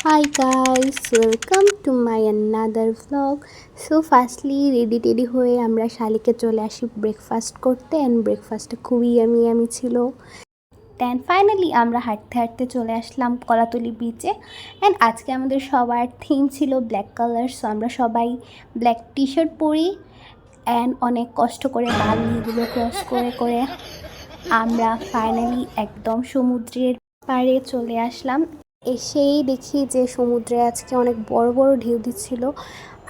Hi guys, welcome to my another vlog. So firstly ready হয়ে আমরা শালিকে চলে আসি ব্রেকফাস্ট করতে অ্যান্ড ব্রেকফাস্টটা খুবই ইয়ামি ছিল। দেন ফাইনালি আমরা হাঁটতে হাঁটতে চলে আসলাম কলাতলি বিচে অ্যান্ড আজকে আমাদের সবার থিম ছিল ব্ল্যাক কালার। সো আমরা সবাই ব্ল্যাক টি শার্ট পরি অ্যান্ড অনেক কষ্ট করে বালিগুলো ক্রস করে আমরা ফাইনালি একদম সমুদ্রের পাড়ে চলে আসলাম। এসেই দেখি যে সমুদ্রে আজকে অনেক বড় বড় ঢেউ দিচ্ছিল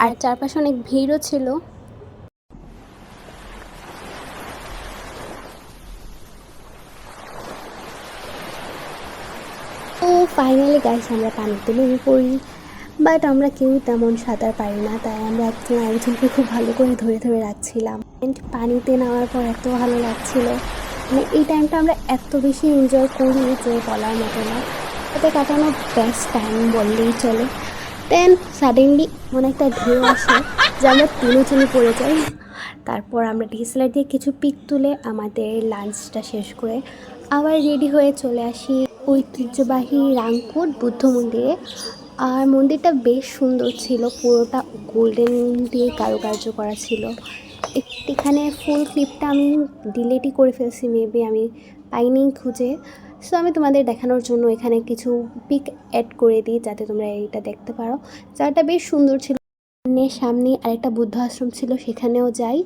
আর চারপাশে অনেক ভিড়ও ছিল। তো ফাইনালি গাইস আমরা পানিতে নেমে পড়ি, বাট আমরা কেউ তেমন সাঁতার পারি না, তাই আমরা একজন আরেকজনকে খুব ভালো করে ধরে ধরে রাখছিলাম। পানিতে নামার পর এত ভালো লাগছিল, মানে এই টাইমটা আমরা এত বেশি এনজয় করি যে বলার মতো না। এতে কাটানো বেস্ট টাইম বললেই চলে। দেন সাডেনলি মনে একটা ঢেউ আসে যে আমরা টেনে পড়ে যাই। তারপর আমরা ডিএসএলআর দিয়ে কিছু পিক তুলে আমাদের লাঞ্চটা শেষ করে আবার রেডি হয়ে চলে আসি ঐতিহ্যবাহী রাংপুর বুদ্ধ মন্দিরে। আর মন্দিরটা বেশ সুন্দর ছিল, পুরোটা গোল্ডেন দিয়ে কারুকার্য করা ছিল। এখানে ফুল ক্লিপটা আমি ডিলেটই করে ফেলছি, মেবি আমি পাইনি খুঁজে। সো আমি তোমাদের দেখানোর জন্য এখানে কিছু পিক অ্যাড করে দিই যাতে তোমরা এইটা দেখতে পারো। জায়গাটা বেশ সুন্দর ছিল। সামনে আরেকটা বুদ্ধ আশ্রম ছিল, সেখানেও যাই।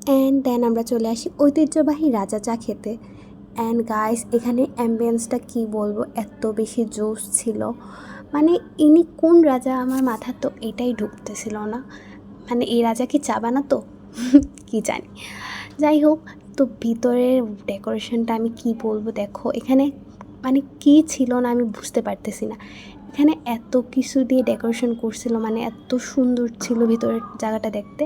অ্যান্ড দেন আমরা চলে আসি ঐতিহ্যবাহী রাজা চা খেতে। অ্যান্ড গাইস এখানে অ্যাম্বিয়েন্সটা কি বলবো, এত বেশি জোশ ছিল। মানে ইনি কোন রাজা আমার মাথা তো এটাই ঢুকতেছিল না, মানে এই রাজা কি চা বানাতো কি জানি। যাই হোক, তো ভিতরের ডেকোরেশনটা আমি কি বলবো, দেখো এখানে মানে কি ছিল না আমি বুঝতে পারতেছি না। এখানে এত কিছু দিয়ে ডেকোরেশন করছিল, মানে এত সুন্দর ছিল ভিতরের জায়গাটা দেখতে।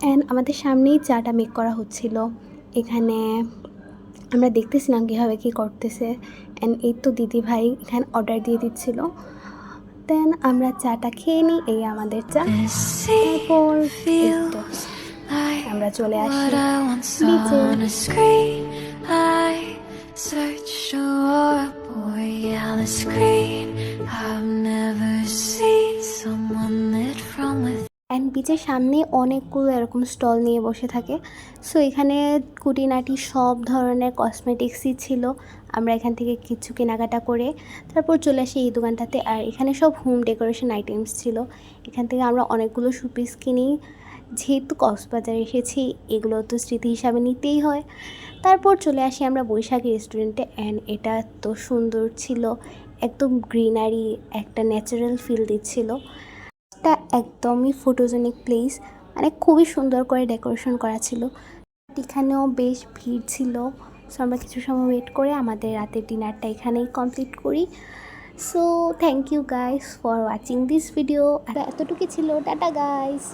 অ্যান্ড আমাদের সামনেই চাটা মেক করা হচ্ছিল। এখানে আমরা দেখতেছিলাম কীভাবে কী করতেছে। অ্যান্ড এই তো দিদি ভাই এখানে অর্ডার দিয়ে দিচ্ছিল। দেন আমরা চাটা খেয়ে নিই, এই আমাদের চা। তারপর আমরা চলে আসি বিচে। অ্যান্ড বিচের সামনে অনেকগুলো এরকম স্টল নিয়ে বসে থাকে। সো এখানে কুটিনাটি সব ধরনের কসমেটিক্সই ছিল। আমরা এখান থেকে কিছু কেনাকাটা করে তারপর চলে আসি এই দোকানটাতে। আর এখানে সব হোম ডেকোরেশন আইটেমস ছিল। এখান থেকে আমরা অনেকগুলো শোপিস কিনি, যেহেতু কক্সবাজার এসেছি এগুলো তো স্মৃতি হিসাবে নিতেই হয়। তারপর চলে আসি আমরা বৈশাখী রেস্টুরেন্টে। অ্যান্ড এটা তো সুন্দর ছিল, একদম গ্রিনারি, একটা ন্যাচারাল ফিল দিচ্ছিল। এটা একদমই ফটোজেনিক প্লেস, মানে খুবই সুন্দর করে ডেকোরেশন করা ছিল। এখানেও বেশ ভিড় ছিল। সো আমরা কিছু সময় ওয়েট করে আমাদের রাতের ডিনারটা এখানেই কমপ্লিট করি। So thank you guys for watching this video. এতটুকু ছিল, টাটা গাইস।